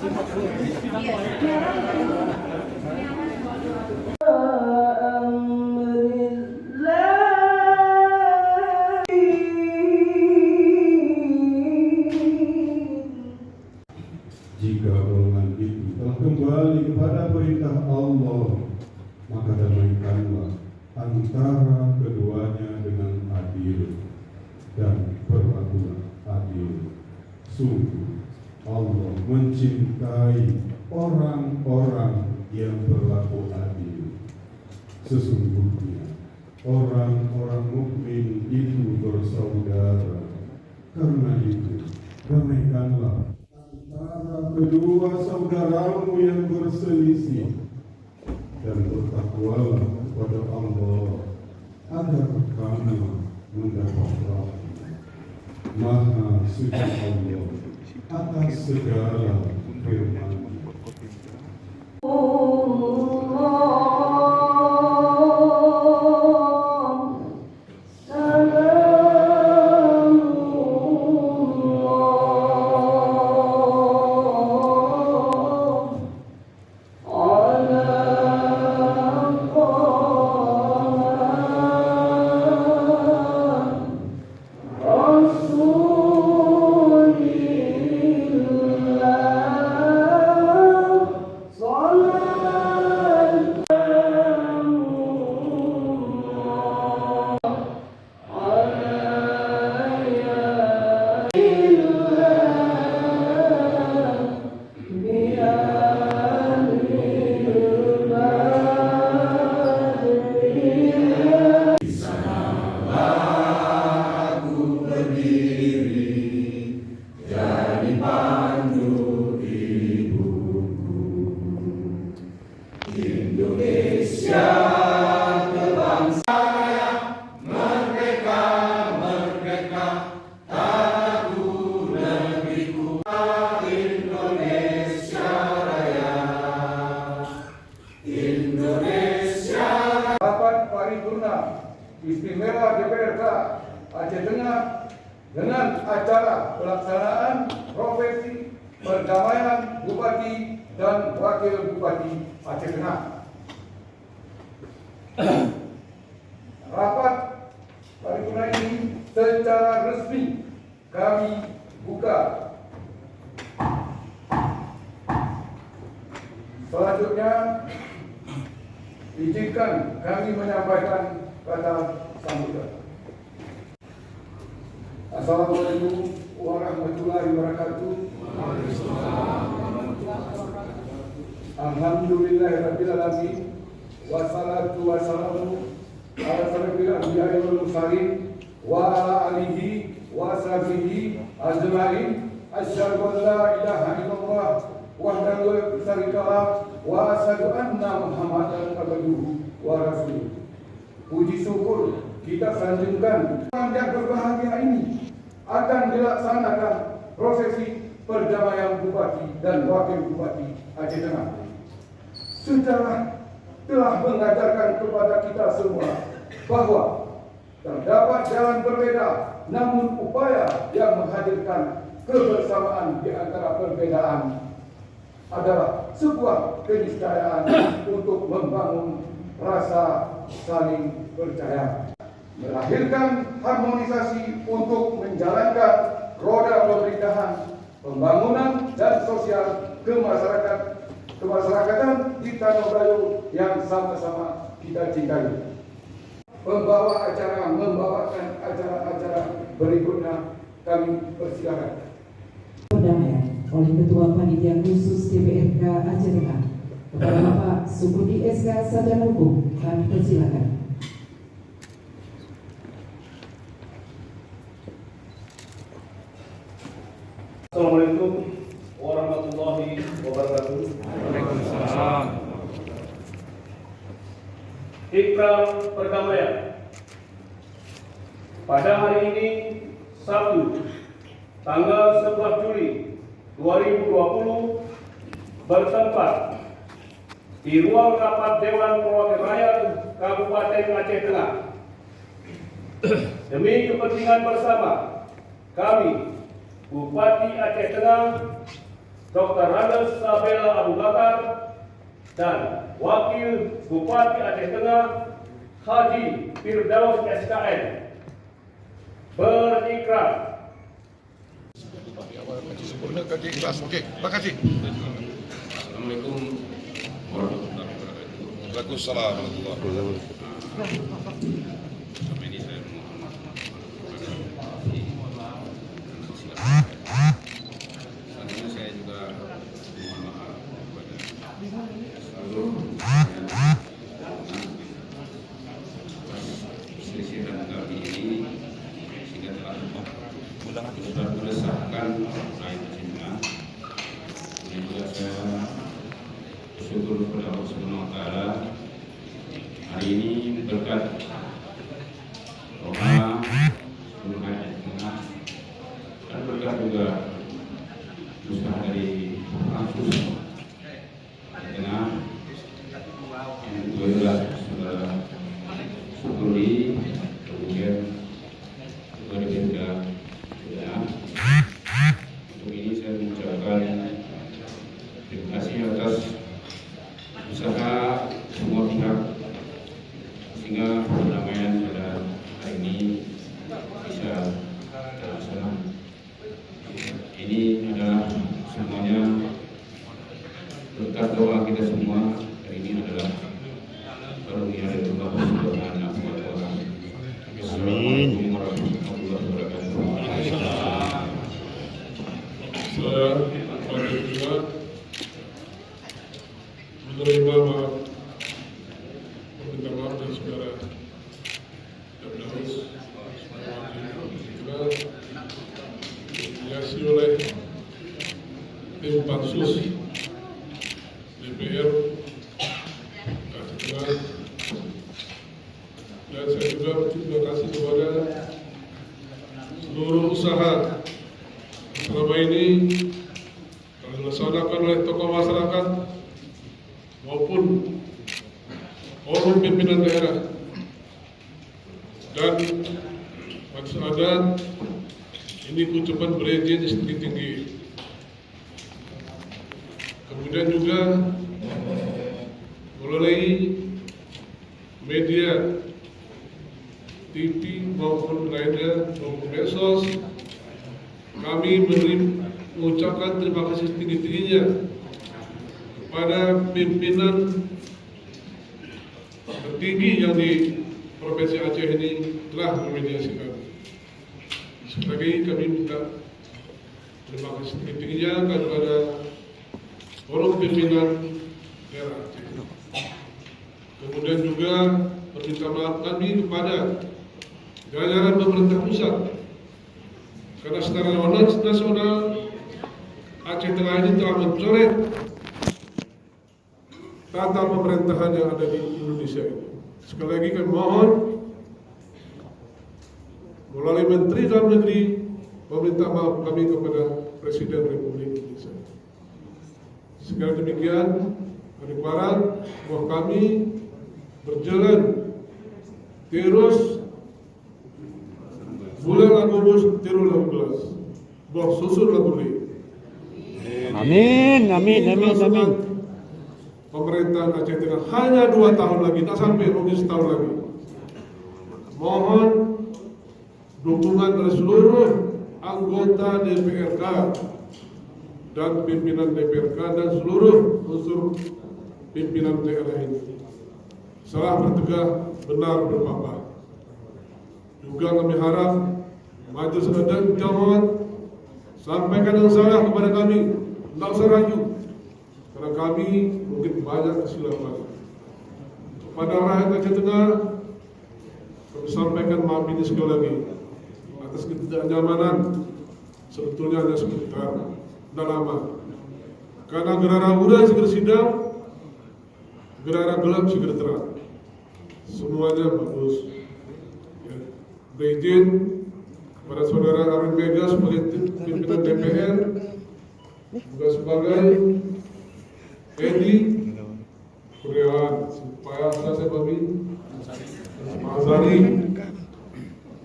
Jika golongan itu telah kembali kepada perintah Allah, maka damaikanlah antara keduanya dengan adil dan berlakulah adil. Sungguh Allah mencintai orang-orang yang berlaku adil. Sesungguhnya orang-orang mukmin itu bersaudara. Karena itu damaikanlah antara kedua saudaramu yang berselisih, dan bertakwalah kepada Allah agar kamu mendapat rahmat. Maha suci Allah atas segala firman. Istimewa DPRK Aceh Tengah dengan acara pelaksanaan profesi perdamaian Bupati dan Wakil Bupati Aceh Tengah. Rapat paripurna ini secara resmi kami buka. Selanjutnya izinkan kami menyampaikan kata sambutan. Assalamualaikum warahmatullahi wabarakatuh. Alhamdulillahirabbil alamin. Wassalatu wassalamu ala asyrofil anbiya'i wal mursalin wa ala alihi wa sahbihi ajma'in. Asyhadu an la ilaha illallah wahdahu la syarika lah wa asyhadu anna Muhammadan abduhu wa rasuluh. Puji syukur kita sanjungkan yang berbahagia ini akan dilaksanakan prosesi perdamaian Bupati dan Wakil Bupati Aceh Tengah. Sejarah telah mengajarkan kepada kita semua bahwa terdapat jalan berbeda, namun upaya yang menghadirkan kebersamaan di antara perbedaan adalah sebuah keniscayaan untuk membangun rasa saling percaya, melahirkan harmonisasi untuk menjalankan roda pemerintahan, pembangunan dan sosial kemasyarakatan di Tanah Bayu yang sama-sama kita cintai. Pembawa acara membawakan acara-acara berikutnya, kami persilakan. Berdamai oleh Ketua Panitia Khusus DPRK Aceh Tengah kepada Bapak Subudi SK Sarjana Hukum, kami persilakan. Assalamualaikum warahmatullahi wabarakatuh. Waalaikumsalam. Ikrar perdamaian. Pada hari ini Sabtu, tanggal 11 Juli 2020 bertempat di ruang rapat Dewan Perwakilan Rakyat Kabupaten Aceh Tengah. Demi kepentingan bersama, kami Bupati Aceh Tengah Dr. Shabela Abu Bakar, dan Wakil Bupati Aceh Tengah Haji Firdaus SKN berikrar. Oke, terima kasih. Assalamualaikum warahmatullahi wabarakatuh. Waalaikumsalam warahmatullahi wabarakatuh. Sampai ini saya mohon selanjutnya saya juga mohon maaf kepada seluruh perselisihan kami ini sehingga telah meresahkan rakyat Tengah. Kemudian juga saya bersyukur kepada Allah Subhanahu wa Ta'ala hari ini berkat doa seluruh rakyat Tengah dan berkat juga usaha dari Pansus Tengah yang juga sudah syukuri, kemudian juga diberikan. Untuk ini saya mengucapkan terima kasih atas usaha semua pihak sehingga perdamaian pada hari ini bisa terlaksana. Ini adalah semuanya berkat doa kita semua. Hari ini adalah karunia dari Allah Subhanahu wa Ta'ala. Assalamualaikum warahmatullahi wabarakatuh. Saya juga menerima maaf, meminta maaf dari saudara Firdaus karena dihiasi oleh tim Pansus DPR Aceh Tengah, dan saya juga berterima kasih kepada seluruh usaha selama ini telah dilaksanakan oleh tokoh masyarakat maupun forum pimpinan daerah dan maksud adat. Ini ucapan berizin setinggi-tinggi. Kemudian juga melalui media TV maupun lainnya maupun medsos, kami mengucapkan terima kasih setinggi-tingginya kepada pimpinan tertinggi yang di Provinsi Aceh ini telah memediasi kami. Sekali lagi kami minta terima kasih setinggi-tingginya kepada forum pimpinan daerah Aceh. Kemudian juga permintaan maaf kami kepada jajaran pemerintah pusat, karena secara nasional Aceh Tengah ini telah mencoret tata pemerintahan yang ada di Indonesia ini. Sekali lagi kami mohon melalui Menteri Dalam Negeri meminta maaf kami kepada Presiden Republik Indonesia. Sekali demikian, adik-adik bahwa kami berjalan terus bulan Agustus terus 16 bahwa susun lagu ini. Amin, amin, amin, amin. Pemerintahan Aceh Tengah hanya 2 tahun lagi, tak sampai mungkin setahun lagi. Mohon dukungan dari seluruh anggota DPRK dan pimpinan DPRK dan seluruh unsur pimpinan daerah ini. Salah bertegah, benar berpapah. Juga kami harap majelis adat Darmawan sampaikan yang salah kepada kami, tidak usah ragu, karena kami mungkin banyak kesilapan. Kepada rakyat Aceh Tengah, kami sampaikan maaf ini sekali lagi atas ketidaknyamanan. Sebetulnya hanya sebentar, tidak lama. Karena gerara muda segera sidang, gerara gelap segera terang. Semuanya bagus. Ya. Berizin kepada saudara Arun Mega sebagai pimpinan DPR, juga sebagai Edi Kurniawan, supaya saya Babi Pak Azari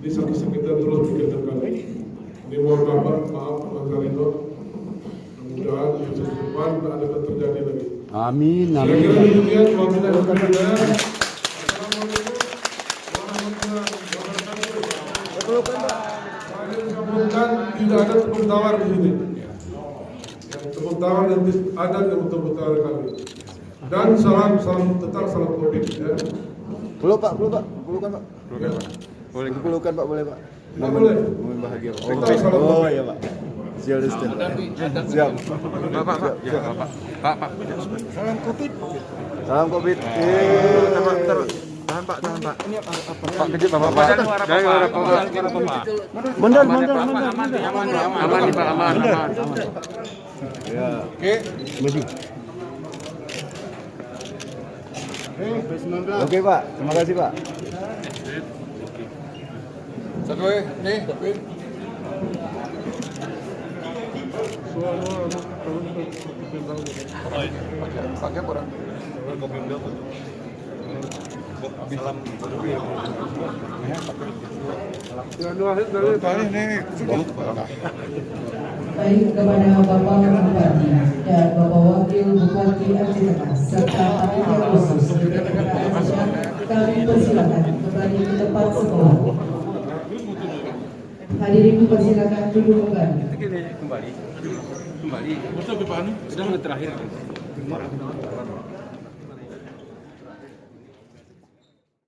ini sakit-sakitan terus pikirkan kami. Ini mohon maaf Pak Azari, mudah-mudahan Yusuf ke depan tak ada terjadi lagi. Amin, Saya amin. kira demikian. Wabillahi taufiq. Assalamualaikum warahmatullahi wabarakatuh. Saya sambungkan tidak ada tepuk tawar di sini. Yang tepuk tawar nanti ada yang tepuk tawar kami. Dan salam tetap salam Covid ya. Peluk Pak, pelukan Pak. Ya. Boleh pelukan Pak, boleh Pak. Tidak boleh. Momen bahagia Pak. Tetap salam Oh Covid. iya Pak. Siap. Siap. Pak. Salam Covid. Salam Covid. Tahan Pak. Ini apa? Pak kejut Bapak. Jangan marah Pak. Mundur. Aman nih Pak, aman. Ya. Oke. Maju. Oke Pak, terima kasih Pak. Satu nih. Pakai apa? Baik kepada Bapak Bupati dan Bapak Wakil Bupati Aceh Tengah serta panitia khusus DPRK Aceh, kami persilakan kembali ke tempat semula. Hadirin dipersilakan duduk kembali. Kembali. Betul Pak Anu, sudah terakhir.